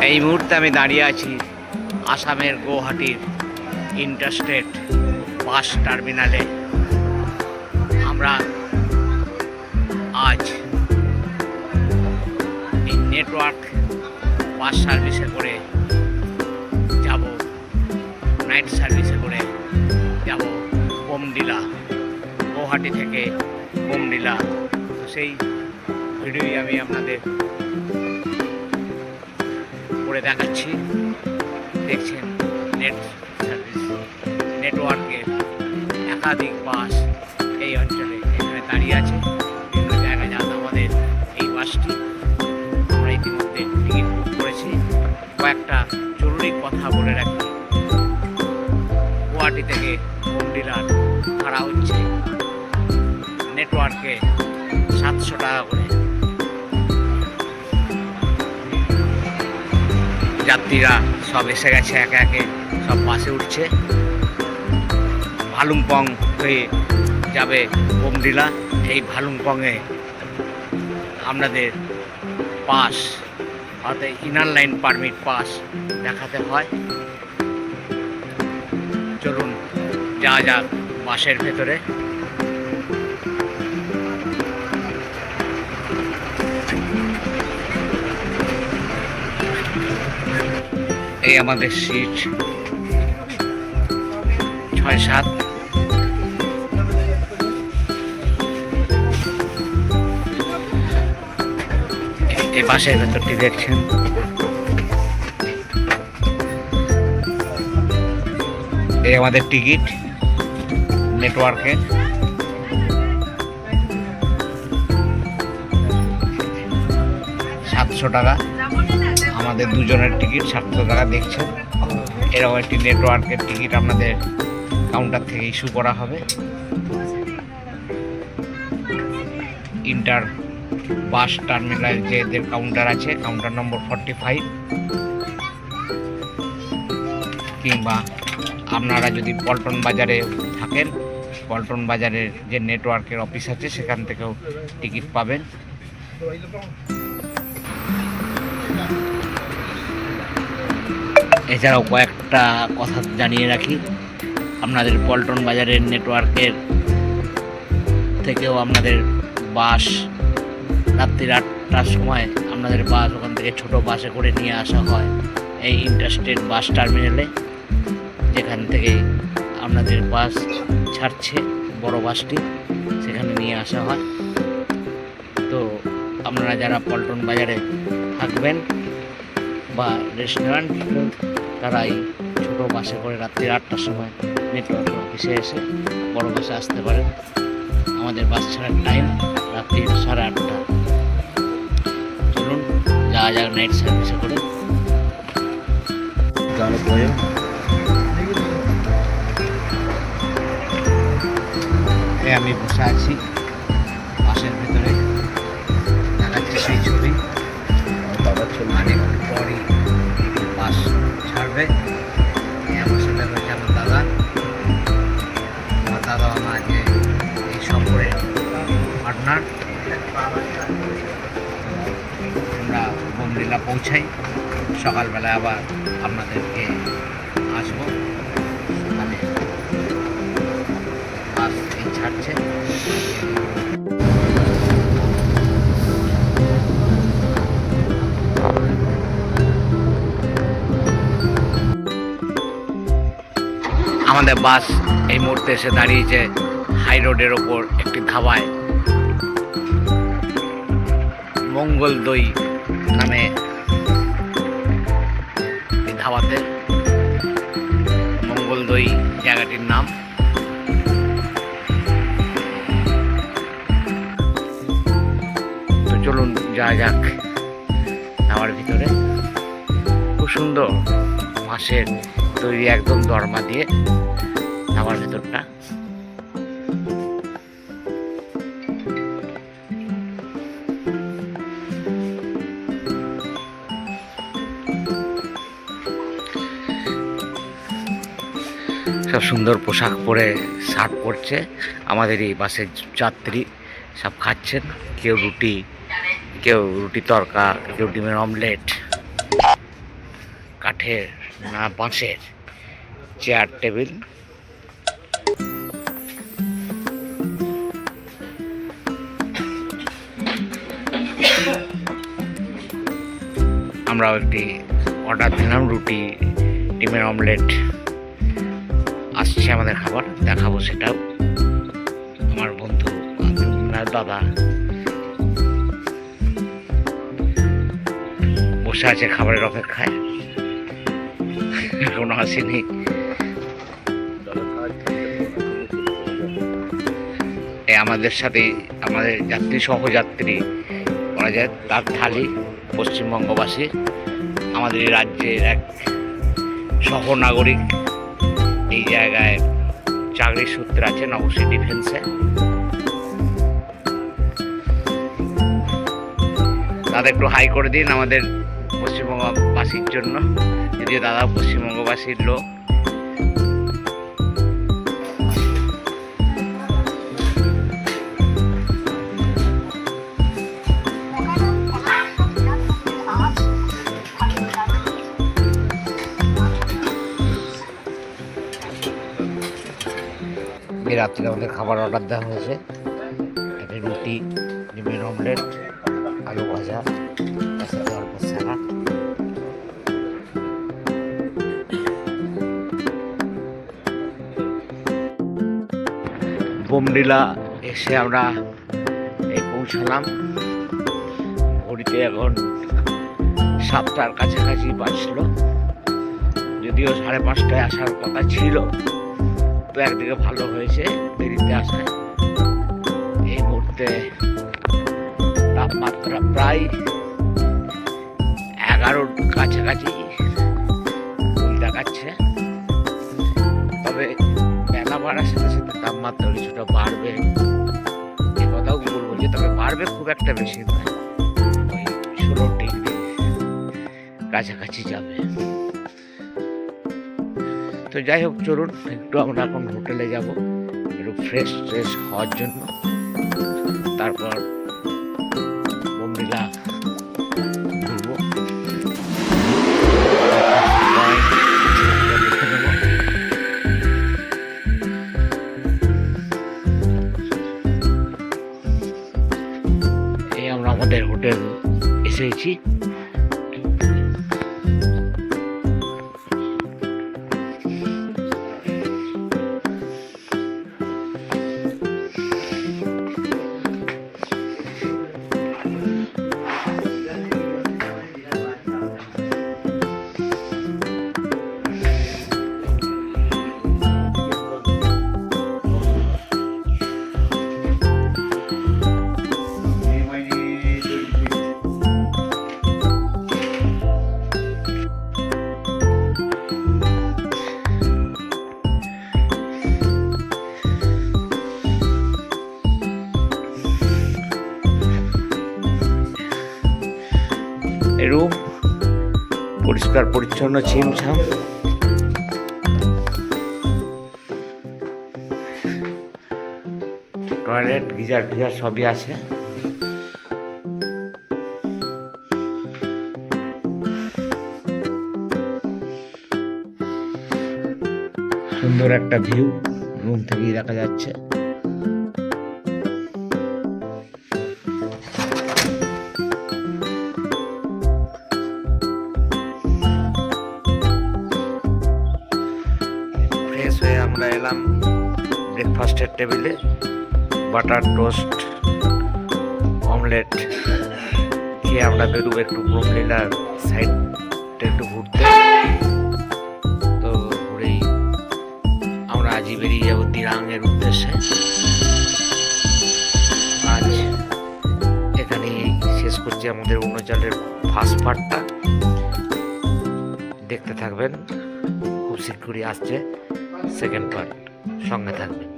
এই মুহূর্তে আমি দাঁড়িয়ে আছি আসামের গুয়াহাটির ইন্টারস্টেট বাস টার্মিনালে। আমরা আজ এই নেটওয়ার্ক বাস সার্ভিসে করে যাব, নাইট সার্ভিসে করে যাব বোমডিলা, গুয়াহাটি থেকে বোমডিলা। তো সেই ভিডিওই আমি আপনাদের করে দেখাচ্ছি। দেখছেন নেট সার্ভিস নেটওয়ার্কের একাধিক বাস এই অঞ্চলে এখানে দাঁড়িয়ে আছে। বিভিন্ন জায়গায় যান আমাদের এই বাসটি। আমরা ইতিমধ্যে টিকিট বুক করেছি। কয়েকটা জরুরি কথা বলে রাখি। গুয়াহাটি থেকে বোমডিলার ভাড়া হচ্ছে নেটওয়ার্কে 700 টাকা করে। যাত্রীরা সব এসে গেছে, একে একে সব বাসে উঠছে। ভালুংপং হয়ে যাবে বোমডিলা। এই ভালুংপংয়ে আপনাদের পাস অর্থাৎ ইনার লাইন পারমিট পাস দেখাতে হয়। চলুন যাওয়া যাক বাসের ভেতরে। এই আমাদের সিট 6-7। এই বাসের ভেতরটি দেখছেন। এই আমাদের টিকিট নেটওয়ার্কে। টাকা আমাদের দুজনের টিকিট, 700 টাকা। দেখছেন এরকম একটি নেটওয়ার্কের টিকিট আপনাদের কাউন্টার থেকে ইস্যু করা হবে। ইন্টার বাস টার্মিনাল যে এদের কাউন্টার আছে, কাউন্টার নম্বর 45, কিংবা আপনারা যদি পল্টন বাজারে থাকেন, পল্টন বাজারের যে নেটওয়ার্কের অফিস আছে সেখান থেকেও টিকিট পাবেন। এছাড়াও কয়েকটা কথা জানিয়ে রাখি, আপনাদের পল্টন বাজারের নেটওয়ার্কের থেকেও আপনাদের বাস রাত্রি 8টার সময় আপনাদের বাস ওখান থেকে ছোট বাসে করে নিয়ে আসা হয় এই ইন্টারস্টেট বাস টার্মিনালে, যেখান থেকে আপনাদের বাস ছাড়ছে বড় বাসটি, সেখানে নিয়ে আসা হয়। তো আপনারা যারা পল্টন বাজারে থাকবেন বা রেস্টুরেন্ট, তারা এই ছোটো বাসে করে রাত্রি 8টার সময় নেটওয়ার্ক অফিসে এসে বড় বাসে আসতে পারেন। আমাদের বাস ছাড়ার টাইম রাত্রি 8:30। চলুন যাওয়া যাক নাইট সার্ভিসে করে। আমি বসে আছি বাসের ভেতরে, দেখাচ্ছি সেই ছবি। অনেক পরই বাস ছাড়বে। আমার সাথে রয়েছে আমার দাদা। আমার যে এই সফরে পার্টনার। আমরা বোমডিলা পৌঁছাই, সকালবেলা আবার আপনাদেরকে আসবো। মানে বাস এই ছাড়ছে। আমাদের বাস এই মুহূর্তে এসে দাঁড়িয়েছে হাই রোডের ওপর একটি ধাবায়। মঙ্গল দই নামে এই ধাবাতে, মঙ্গল দই জায়গাটির নাম। তো চলুন যাওয়া যাক ধাবার ভিতরে। খুব সুন্দর বাঁশের তৈরি, একদম দরমা দিয়ে ধাবার ভেতরটা। সব সুন্দর পোশাক পরে শার্ট পরছে আমাদের এই বাসের যাত্রী। সব খাচ্ছেন, কেউ রুটি তরকা, কেউ ডিমের অমলেট। কাঠের না বাঁশের চেয়ার টেবিল। আমরাও একটি অর্ডার দিলাম, রুটি, ডিমের অমলেট। আসছে আমাদের খাবার, দেখাবো সেটাও। আমার বন্ধু দাদা বসে আছে খাবারের অপেক্ষায়, এখনো আসেনি। আমাদের সাথে আমাদের যাত্রী সহযাত্রী বলা যায়, তার থালি পশ্চিমবঙ্গবাসী, আমাদের এই রাজ্যের এক সহনাগরিক, এই জায়গায় চাকরির সূত্রে আছে নবশ্রী ডিফেন্সে। দাদা একটু হাই করে দিন আমাদের পশ্চিমবঙ্গবাসীর জন্য, যদিও দাদা পশ্চিমবঙ্গবাসীর লোক। এই রাত্রে আমাদের খাবার অর্ডার দেওয়া হয়েছে, একটা রুটি, ডিমের অমলেট, আলু ভাজা, তার সাথে অল্প স্যালাড। বোমডিলা এসে আমরা এই পৌঁছালাম। ঘড়িতে এখন 7টার কাছাকাছি বাজলো, যদিও 5:30টায় আসার কথা ছিল, তো একদিকে ভালো হয়েছে দেরিতে আসায়। এই মুহূর্তে তাপমাত্রা প্রায় 11-র কাছাকাছি দেখাচ্ছে, তবে বেলা বাড়ার সাথে সাথে তাপমাত্রা কিছুটা বাড়বে, এ কথাও বলবো যে, তবে বাড়বে খুব একটা বেশি নয়, ওই 16 ডিগ্রি কাছাকাছি যাবে। তো যাই হোক, চলুন একটু আমরা এখন হোটেলে যাব, একটু ফ্রেশ হওয়ার জন্য, তারপর বোমডিলা ঘুরবো। এই আমরা আমাদের হোটেল এসেছি। রুম পরিষ্কার পরিচ্ছন্ন, ছিমছাম। টয়লেট, গিজার ফিজার সবই আছে। সুন্দর একটা ভিউ রুম থেকেই দেখা যাচ্ছে। আমরা এলাম ব্রেকফাস্টের টেবিলে, বাটার টোস্ট, অমলেট খেয়ে আমরা বেরোবো একটু বোমডিলার সাইডটা একটু ঘুরতে। তো ঘুরেই আমরা আজই বেরিয়ে যাবো দিরাংয়ের উদ্দেশ্যে। আজ এখানেই শেষ করছি আমাদের অরুণাচলের ফার্স্ট পার্টটা। দেখতে থাকবেন, খুব শীঘ্রই আসছে সেকেন্ড পার্ট, সঙ্গে থাকবেন।